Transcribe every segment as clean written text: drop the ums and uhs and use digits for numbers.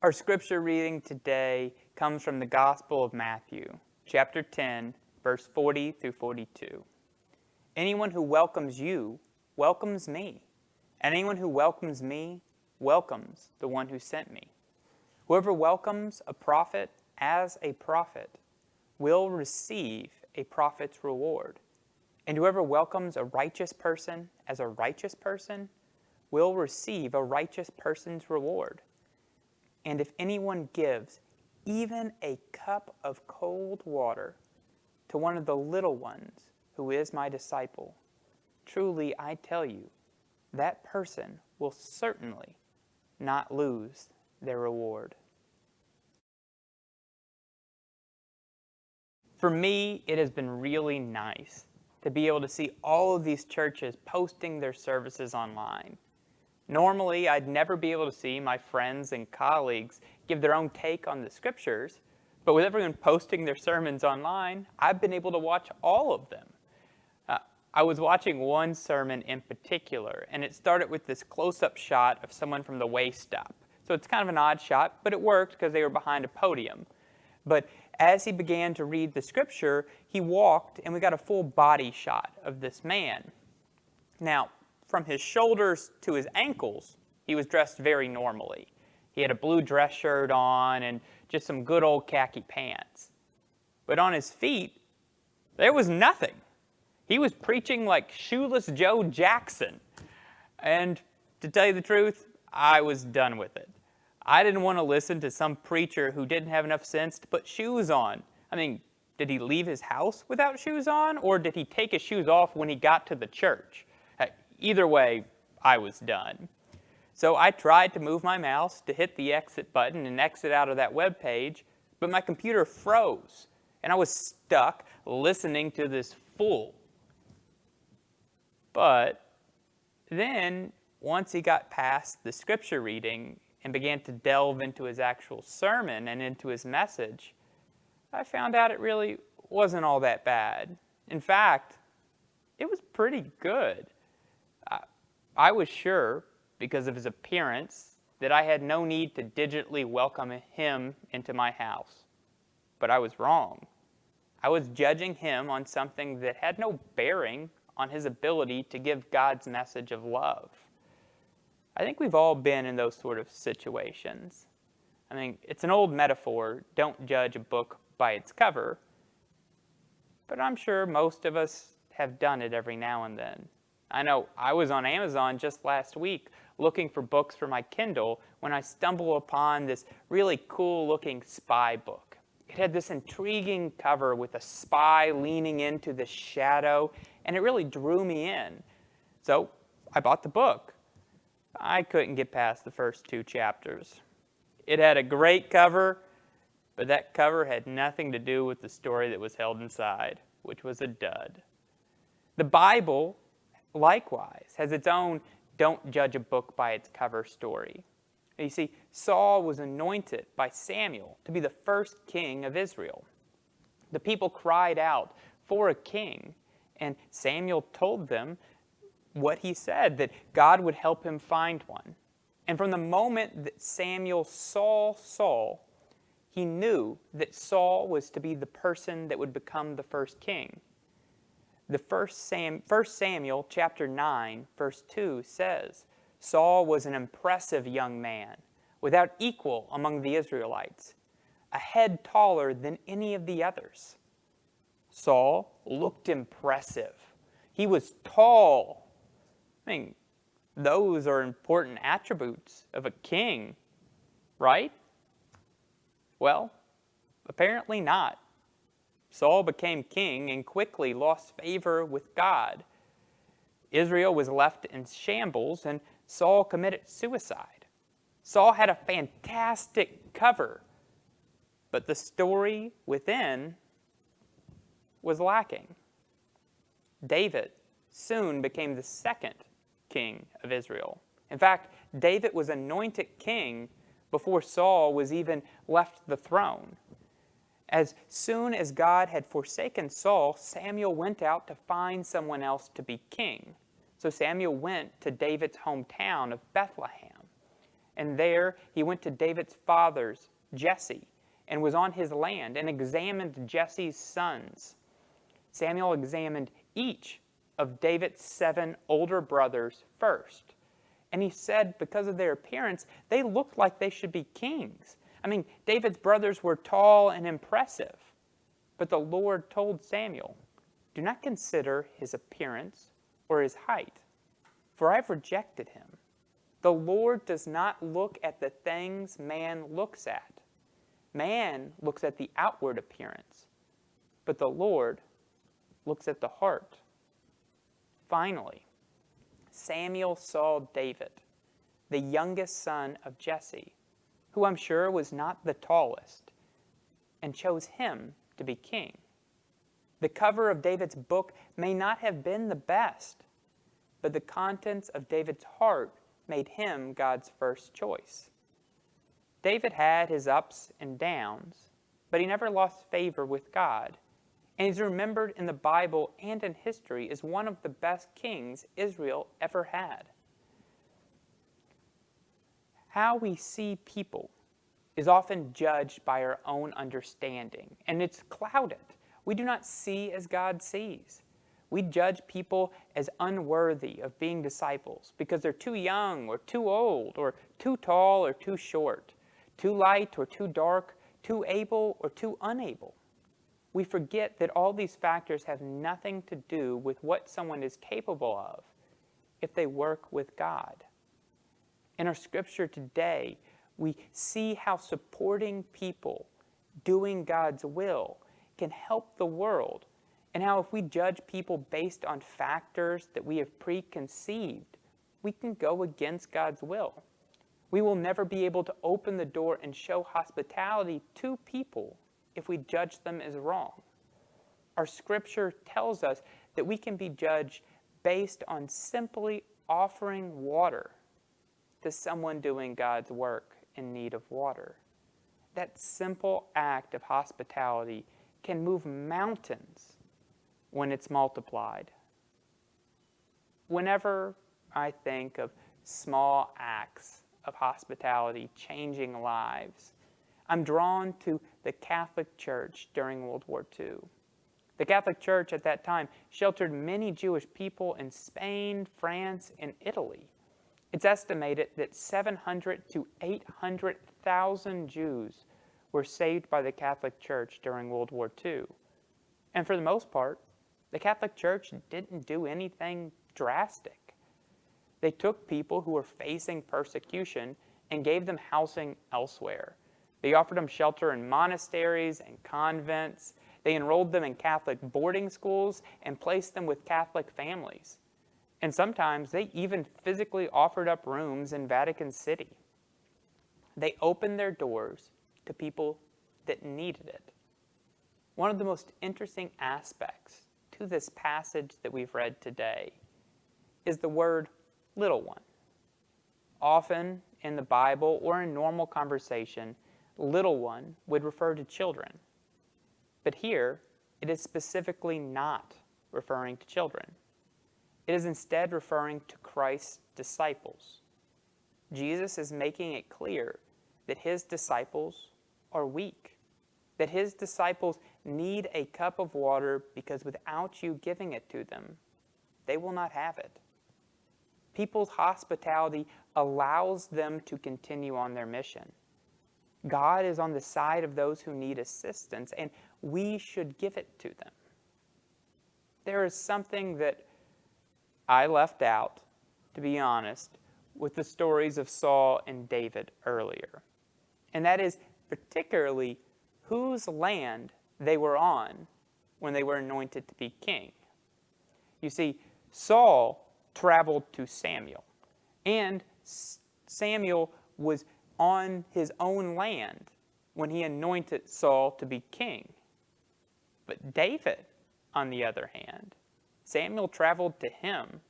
Our scripture reading today comes from the Gospel of Matthew, chapter 10, verse 40 through 42. Anyone who welcomes you welcomes me, and anyone who welcomes me welcomes the one who sent me. Whoever welcomes a prophet as a prophet will receive a prophet's reward, and whoever welcomes a righteous person as a righteous person will receive a righteous person's reward. And if anyone gives even a cup of cold water to one of the little ones who is my disciple, truly I tell you, that person will certainly not lose their reward. For me, it has been really nice to be able to see all of these churches posting their services online. Normally, I'd never be able to see my friends and colleagues give their own take on the scriptures, but with everyone posting their sermons online, I've been able to watch all of them. I was watching one sermon in particular, and it started with this close-up shot of someone from the waist up. So it's kind of an odd shot, but it worked because they were behind a podium. But as he began to read the scripture, he walked, and we got a full body shot of this man. Now, from his shoulders to his ankles, he was dressed very normally. He had a blue dress shirt on and just some good old khaki pants. But on his feet, there was nothing. He was preaching like Shoeless Joe Jackson. And to tell you the truth, I was done with it. I didn't want to listen to some preacher who didn't have enough sense to put shoes on. I mean, did he leave his house without shoes on, or did he take his shoes off when he got to the church? Either way, I was done. So I tried to move my mouse to hit the exit button and exit out of that web page, but my computer froze, and I was stuck listening to this fool. But then, once he got past the scripture reading and began to delve into his actual sermon and into his message, I found out it really wasn't all that bad. In fact, it was pretty good. I was sure, because of his appearance, that I had no need to digitally welcome him into my house. But I was wrong. I was judging him on something that had no bearing on his ability to give God's message of love. I think we've all been in those sort of situations. I mean, it's an old metaphor, don't judge a book by its cover, but I'm sure most of us have done it every now and then. I know I was on Amazon just last week looking for books for my Kindle when I stumbled upon this really cool-looking spy book. It had this intriguing cover with a spy leaning into the shadow, and it really drew me in. So I bought the book. I couldn't get past the first 2 chapters. It had a great cover, but that cover had nothing to do with the story that was held inside, which was a dud. The Bible, likewise, has its own don't judge a book by its cover story. You see, Saul was anointed by Samuel to be the first king of Israel. The people cried out for a king, and Samuel told them what he said, that God would help him find one. And from the moment that Samuel saw Saul, he knew that Saul was to be the person that would become the first king. The 1 Samuel chapter 9, verse 2 says, Saul was an impressive young man, without equal among the Israelites, a head taller than any of the others. Saul looked impressive. He was tall. I mean, those are important attributes of a king, right? Well, apparently not. Saul became king and quickly lost favor with God. Israel was left in shambles, and Saul committed suicide. Saul had a fantastic cover, but the story within was lacking. David soon became the second king of Israel. In fact, David was anointed king before Saul was even left the throne. As soon as God had forsaken Saul, Samuel went out to find someone else to be king. So Samuel went to David's hometown of Bethlehem. And there he went to David's father's, Jesse, and was on his land and examined Jesse's sons. Samuel examined each of David's 7 older brothers first. And he said, because of their appearance, they looked like they should be kings. I mean, David's brothers were tall and impressive. But the Lord told Samuel, do not consider his appearance or his height, for I have rejected him. The Lord does not look at the things man looks at. Man looks at the outward appearance, but the Lord looks at the heart. Finally, Samuel saw David, the youngest son of Jesse, who I'm sure was not the tallest, and chose him to be king. The cover of David's book may not have been the best, but the contents of David's heart made him God's first choice. David had his ups and downs, but he never lost favor with God, and he's remembered in the Bible and in history as one of the best kings Israel ever had. How we see people is often judged by our own understanding, and it's clouded. We do not see as God sees. We judge people as unworthy of being disciples because they're too young or too old or too tall or too short, too light or too dark, too able or too unable. We forget that all these factors have nothing to do with what someone is capable of if they work with God. In our scripture today, we see how supporting people doing God's will can help the world, and how if we judge people based on factors that we have preconceived, we can go against God's will. We will never be able to open the door and show hospitality to people if we judge them as wrong. Our scripture tells us that we can be judged based on simply offering water to someone doing God's work in need of water. That simple act of hospitality can move mountains when it's multiplied. Whenever I think of small acts of hospitality changing lives, I'm drawn to the Catholic Church during World War II. The Catholic Church at that time sheltered many Jewish people in Spain, France, and Italy. It's estimated that 700 to 800,000 Jews were saved by the Catholic Church during World War II. And for the most part, the Catholic Church didn't do anything drastic. They took people who were facing persecution and gave them housing elsewhere. They offered them shelter in monasteries and convents. They enrolled them in Catholic boarding schools and placed them with Catholic families. And sometimes they even physically offered up rooms in Vatican City. They opened their doors to people that needed it. One of the most interesting aspects to this passage that we've read today is the word little one. Often in the Bible or in normal conversation, little one would refer to children. But here, it is specifically not referring to children. It is instead referring to Christ's disciples. Jesus is making it clear that his disciples are weak, that his disciples need a cup of water because without you giving it to them, they will not have it. People's hospitality allows them to continue on their mission. God is on the side of those who need assistance, and we should give it to them. There is something that I left out, to be honest, with the stories of Saul and David earlier. And that is particularly whose land they were on when they were anointed to be king. You see, Saul traveled to Samuel, and Samuel was on his own land when he anointed Saul to be king. But David, on the other hand, Samuel traveled to him.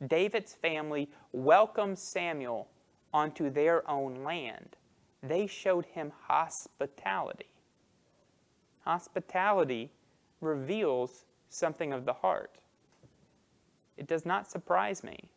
David's family welcomed Samuel onto their own land. They showed him hospitality. Hospitality reveals something of the heart. It does not surprise me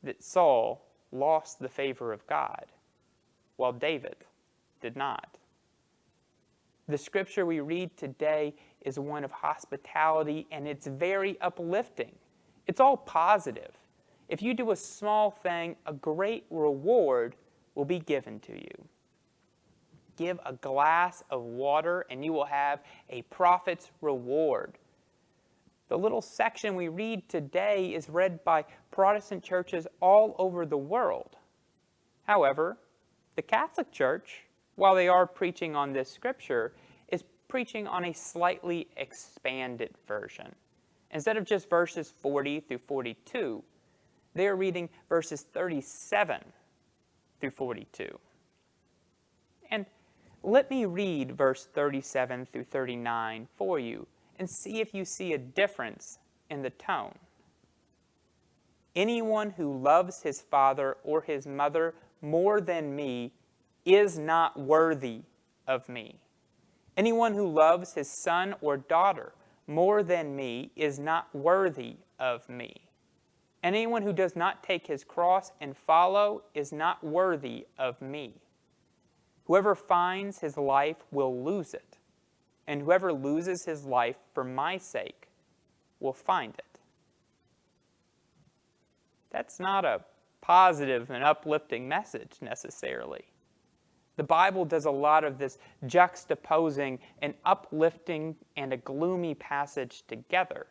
that Saul lost the favor of God. while David did not. The scripture we read today is one of hospitality, and it's very uplifting. It's all positive. If you do a small thing, a great reward will be given to you. Give a glass of water, and you will have a prophet's reward. The little section we read today is read by Protestant churches all over the world. However, the Catholic Church, while they are preaching on this scripture, is preaching on a slightly expanded version. Instead of just verses 40 through 42, they are reading verses 37 through 42. And let me read verse 37 through 39 for you and see if you see a difference in the tone. Anyone who loves his father or his mother more than me is not worthy of me. Anyone who loves his son or daughter more than me is not worthy of me. And anyone who does not take his cross and follow is not worthy of me. Whoever finds his life will lose it, and whoever loses his life for my sake will find it. That's not a positive and uplifting message necessarily. The Bible does a lot of this juxtaposing an uplifting and a gloomy passage together.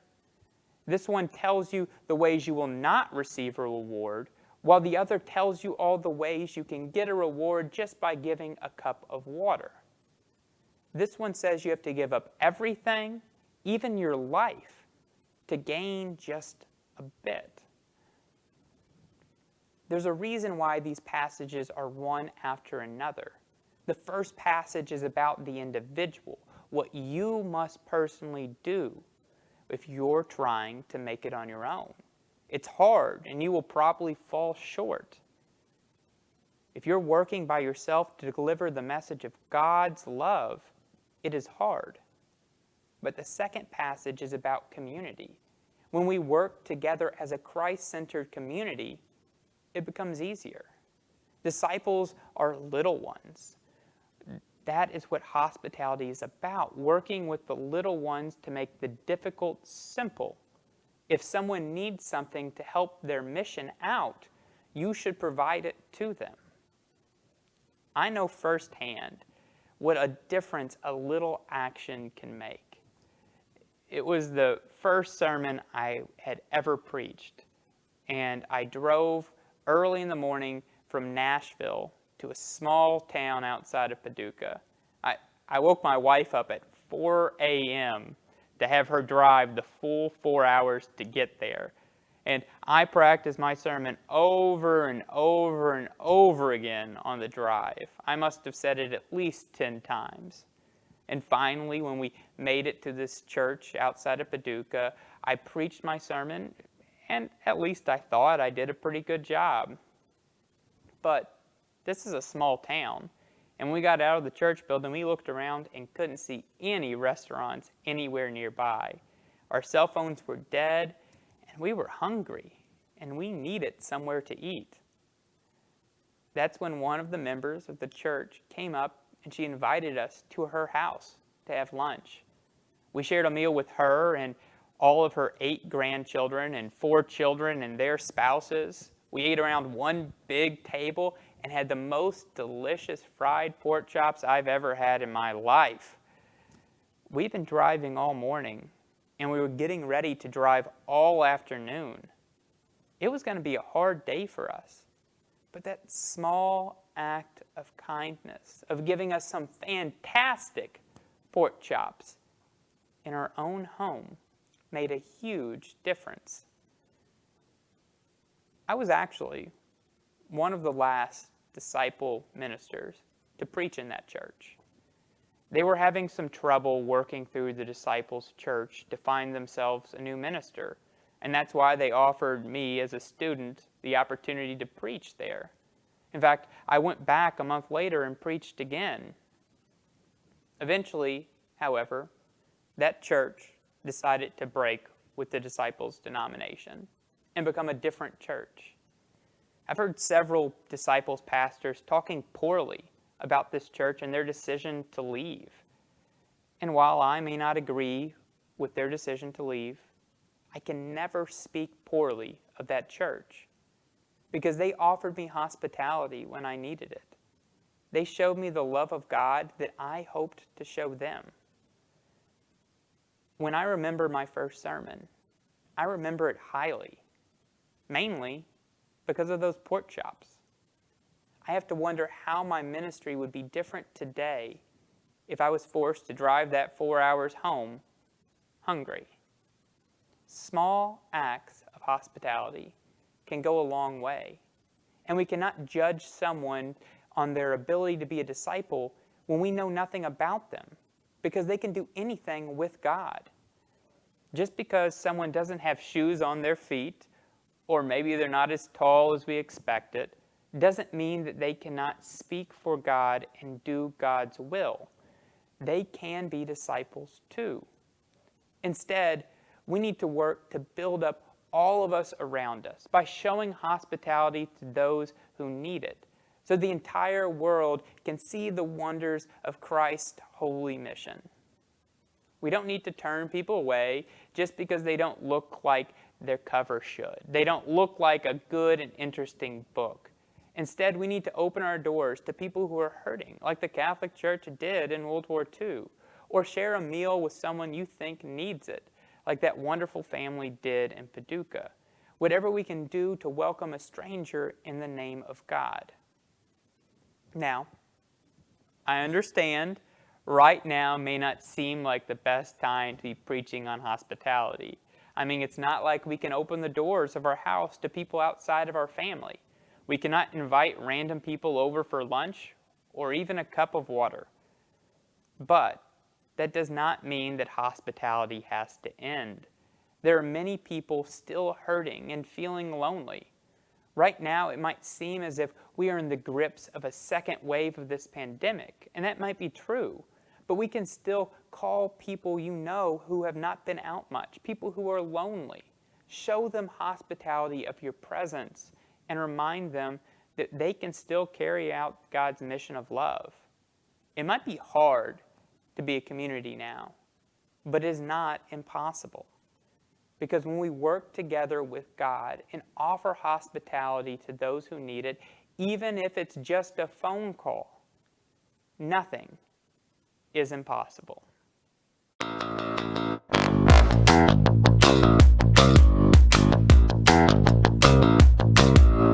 This one tells you the ways you will not receive a reward, while the other tells you all the ways you can get a reward just by giving a cup of water. This one says you have to give up everything, even your life, to gain just a bit. There's a reason why these passages are one after another. The first passage is about the individual, what you must personally do if you're trying to make it on your own. It's hard, and you will probably fall short. If you're working by yourself to deliver the message of God's love, it is hard. But the second passage is about community. When we work together as a Christ-centered community, it becomes easier. Disciples are little ones. That is what hospitality is about, working with the little ones to make the difficult simple. If someone needs something to help their mission out, you should provide it to them. I know firsthand what a difference a little action can make. It was the first sermon I had ever preached, and I drove early in the morning from Nashville to a small town outside of Paducah. I woke my wife up at 4 a.m. to have her drive the full 4 hours to get there. And I practiced my sermon over and over and over again on the drive. I must have said it at least 10 times. And finally, when we made it to this church outside of Paducah, I preached my sermon, and at least I thought I did a pretty good job. But this is a small town, and when we got out of the church building, we looked around and couldn't see any restaurants anywhere nearby. Our cell phones were dead, and we were hungry, and we needed somewhere to eat. That's when one of the members of the church came up, and she invited us to her house to have lunch. We shared a meal with her and all of her 8 grandchildren and 4 children and their spouses. We ate around one big table and had the most delicious fried pork chops I've ever had in my life. We've been driving all morning, and we were getting ready to drive all afternoon. It was going to be a hard day for us. But that small act of kindness, of giving us some fantastic pork chops in our own home, made a huge difference. I was actually one of the last disciple ministers to preach in that church. They were having some trouble working through the disciples' church to find themselves a new minister, and that's why they offered me as a student the opportunity to preach there. In fact, I went back a month later and preached again. Eventually, however, that church decided to break with the disciples' denomination and become a different church. I've heard several disciples, pastors, talking poorly about this church and their decision to leave. And while I may not agree with their decision to leave, I can never speak poorly of that church because they offered me hospitality when I needed it. They showed me the love of God that I hoped to show them. When I remember my first sermon, I remember it highly, mainly because of those pork chops. I have to wonder how my ministry would be different today if I was forced to drive that 4 hours home hungry. Small acts of hospitality can go a long way, and we cannot judge someone on their ability to be a disciple when we know nothing about them, because they can do anything with God. Just because someone doesn't have shoes on their feet, or maybe they're not as tall as we expected, doesn't mean that they cannot speak for God and do God's will. They can be disciples too. Instead, we need to work to build up all of us around us by showing hospitality to those who need it, so the entire world can see the wonders of Christ's holy mission. We don't need to turn people away just because they don't look like their cover should. They don't look like a good and interesting book. Instead, we need to open our doors to people who are hurting, like the Catholic Church did in World War II, or share a meal with someone you think needs it, like that wonderful family did in Paducah. Whatever we can do to welcome a stranger in the name of God. Now, I understand right now may not seem like the best time to be preaching on hospitality. I mean, it's not like we can open the doors of our house to people outside of our family. We cannot invite random people over for lunch or even a cup of water. But that does not mean that hospitality has to end. There are many people still hurting and feeling lonely. Right now, it might seem as if we are in the grips of a second wave of this pandemic, and that might be true. But we can still call people you know who have not been out much, people who are lonely. Show them hospitality of your presence and remind them that they can still carry out God's mission of love. It might be hard to be a community now, but it is not impossible. Because when we work together with God and offer hospitality to those who need it, even if it's just a phone call, nothing is impossible.